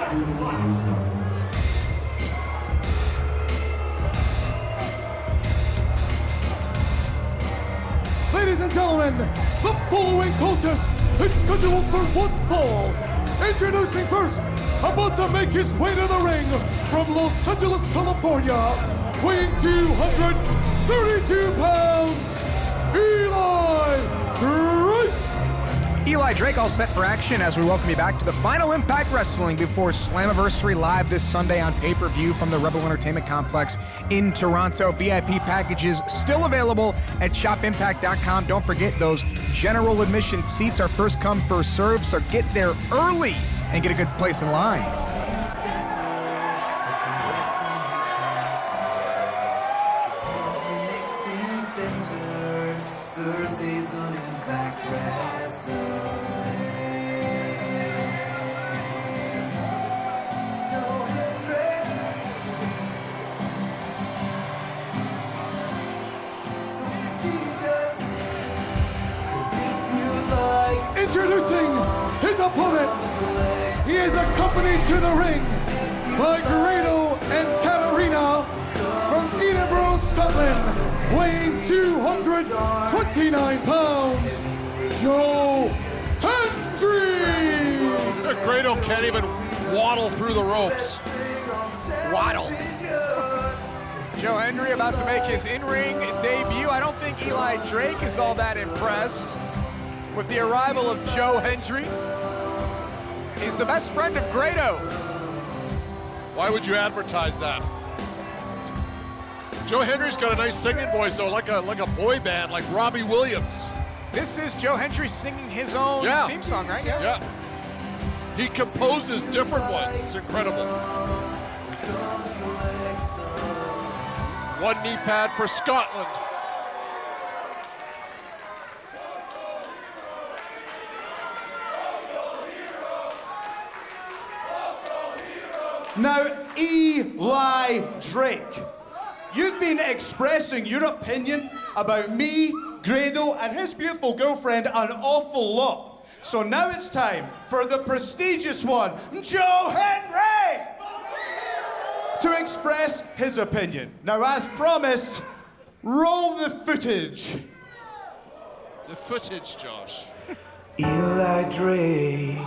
Ladies and gentlemen, the following contest is scheduled for one fall. Introducing first, about to make his way to the ring from Los Angeles, California, weighing 232 pounds, Eli Drake. Eli Drake all set for action as we welcome you back to the final Impact Wrestling before Slammiversary live this Sunday on pay-per-view from the Rebel Entertainment Complex in Toronto. VIP packages still available at shopimpact.com. Don't forget those general admission seats are first come, first serve, so get there early and get a good place in line. Thursdays on Impact Wrestling. Joe Hendry. So prestigious. 'Cause if you like. Introducing his opponent, he is accompanied to the ring by Grado and Katarina from Edinburgh, Scotland, weighing 229 pounds, Joe Hendry! Grado can't even waddle through the ropes. Waddle. Joe Hendry about to make his in-ring debut. I don't think Eli Drake is all that impressed with the arrival of Joe Hendry. He's the best friend of Grado. Why would you advertise that? Joe Hendry's got a nice singing voice, though, like a boy band, like Robbie Williams. This is Joe Hendry singing his own theme song, right? Yeah. He composes different ones. It's incredible. One knee pad for Scotland. Now, Eli Drake, you've been expressing your opinion about me, Grado, and his beautiful girlfriend an awful lot. So now it's time for the prestigious one, Joe Hendry, to express his opinion. Now, as promised, roll the footage. The footage, Josh. Eli Drake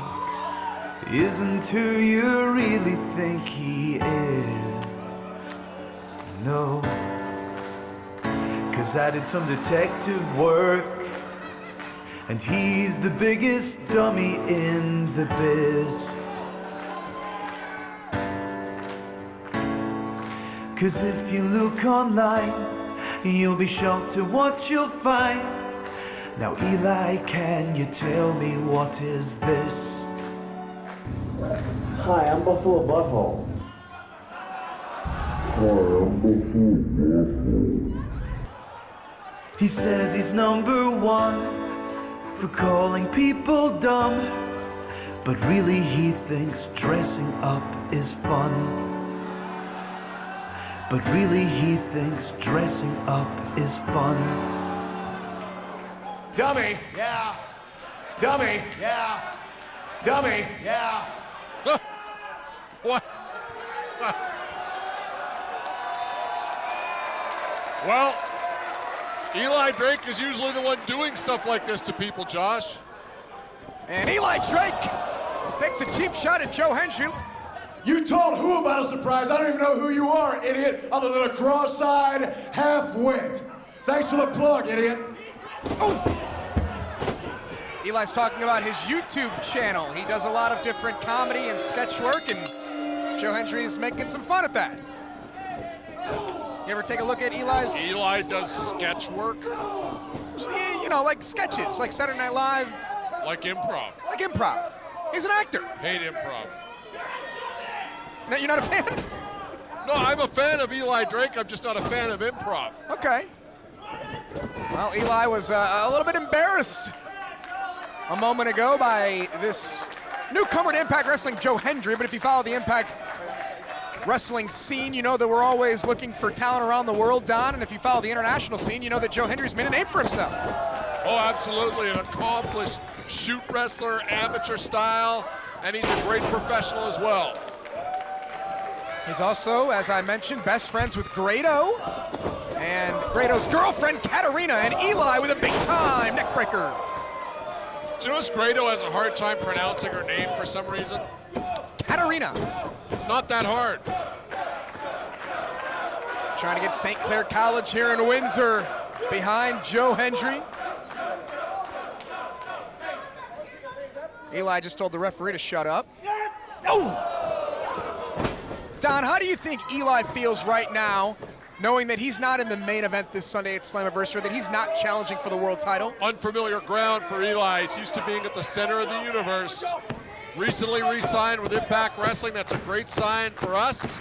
isn't who you really think he is. No, 'cause I did some detective work, and he's the biggest dummy in the biz. 'Cause if you look online, you'll be shocked to what you'll find. Now Eli, can you tell me what is this? Hi, I'm Buffalo Butthole. He says he's number one for calling people dumb, but really he thinks dressing up is fun. But really he thinks dressing up is fun. Dummy, yeah. Dummy, yeah. Dummy, yeah. What? Well, Eli Drake is usually the one doing stuff like this to people, Josh. And Eli Drake takes a cheap shot at Joe Hendry. You told who about a surprise? I don't even know who you are, idiot, other than a cross-eyed half-wit. Thanks for the plug, idiot. Oh! Eli's talking about his YouTube channel. He does a lot of different comedy and sketch work, and Joe Hendry is making some fun at that. You ever take a look at Eli's? Eli does sketch work. You know, like sketches, like Saturday Night Live. Like improv. Like improv. He's an actor. Hate improv. No, you're not a fan? No, I'm a fan of Eli Drake. I'm just not a fan of improv. Okay. Well, Eli was a little bit embarrassed a moment ago by this newcomer to Impact Wrestling, Joe Hendry. But if you follow the Impact Wrestling scene, you know that we're always looking for talent around the world, Don. And if you follow the international scene, you know that Joe Hendry's made a name for himself. Oh, absolutely. An accomplished shoot wrestler, amateur style, and he's a great professional as well. He's also, as I mentioned, best friends with Grado and Grado's girlfriend, Katarina, and Eli with a big-time neckbreaker. Do you notice Grado has a hard time pronouncing her name for some reason? Katarina. It's not that hard. Trying to get St. Clair College here in Windsor behind Joe Hendry. Eli just told the referee to shut up. Oh! Don, how do you think Eli feels right now, knowing that he's not in the main event this Sunday at Slammiversary, that he's not challenging for the world title? Unfamiliar ground for Eli. He's used to being at the center of the universe. Recently re-signed with Impact Wrestling. That's a great sign for us.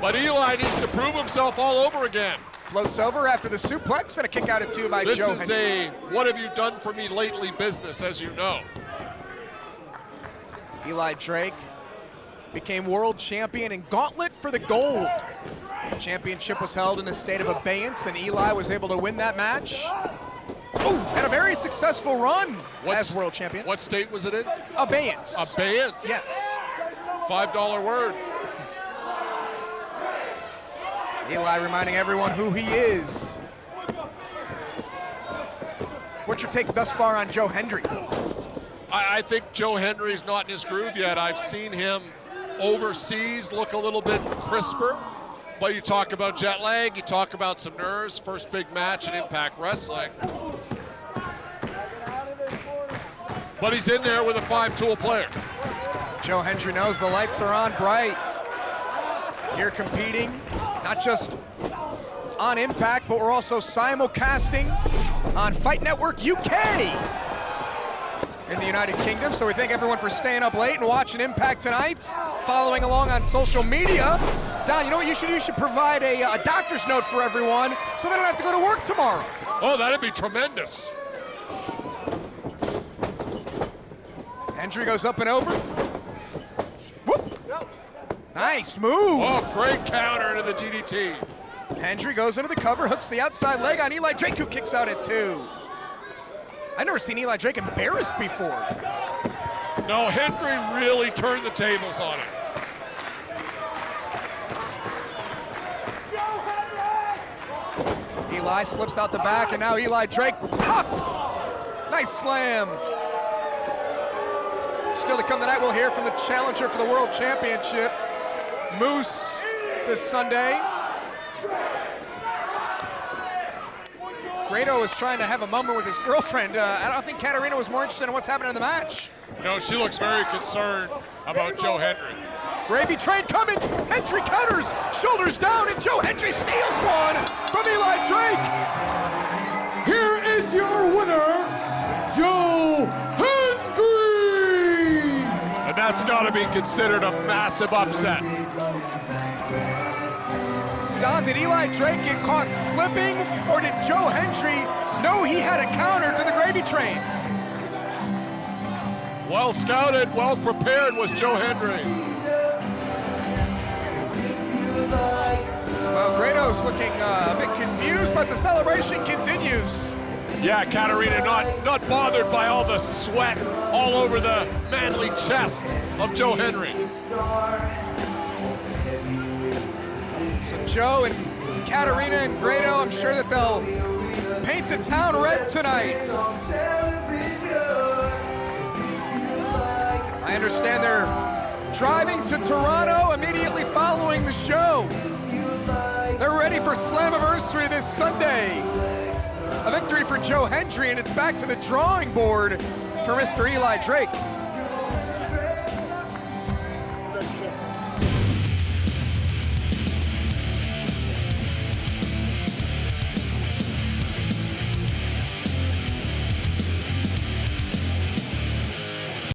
But Eli needs to prove himself all over again. Floats over after the suplex and a kick out at 2 by Joe Hendry. This is a what have you done for me lately business, as you know. Eli Drake became world champion in Gauntlet for the Gold. The championship was held in a state of abeyance, and Eli was able to win that match. Oh, had a very successful run as world champion. What state was it in? Abeyance. Abeyance? Yes. $5 word. Eli reminding everyone who he is. What's your take thus far on Joe Hendry? I think Joe Hendry's not in his groove yet. I've seen him overseas look a little bit crisper. But you talk about jet lag, you talk about some nerves. First big match in Impact Wrestling. But he's in there with a 5-tool player. Joe Hendry knows the lights are on bright. Here competing, not just on Impact, but we're also simulcasting on Fight Network UK in the United Kingdom. So we thank everyone for staying up late and watching Impact tonight, following along on social media. Don, you know what you should do? You should provide a doctor's note for everyone so they don't have to go to work tomorrow. Oh, that'd be tremendous. Hendry goes up and over. Whoop. Nice move. Oh, great counter to the DDT. Hendry goes into the cover, hooks the outside leg on Eli Drake, who kicks out at 2. I've never seen Eli Drake embarrassed before. No, Hendry really turned the tables on him. Eli slips out the back, and now Eli Drake, pop! Nice slam. Still to come tonight, we'll hear from the challenger for the World Championship, Moose, this Sunday. Grado is trying to have a moment with his girlfriend. I don't think Katarina was more interested in what's happening in the match. No, she looks very concerned about Joe Hendry. Gravy train coming. Hendry counters, shoulders down, and Joe Hendry steals one from Eli Drake. Here is your winner, Joe Hendry! And that's got to be considered a massive upset. Don, did Eli Drake get caught slipping, or did Joe Hendry know he had a counter to the gravy train? Well scouted, well prepared was Joe Hendry. Well, Grado's looking a bit confused, but the celebration continues. Yeah, Katarina not bothered by all the sweat all over the manly chest of Joe Hendry. So Joe and Katarina and Grado, I'm sure that they'll paint the town red tonight. I understand they're driving to Toronto immediately following the show. They're ready for Slammiversary this Sunday. A victory for Joe Hendry, and it's back to the drawing board for Mr. Eli Drake.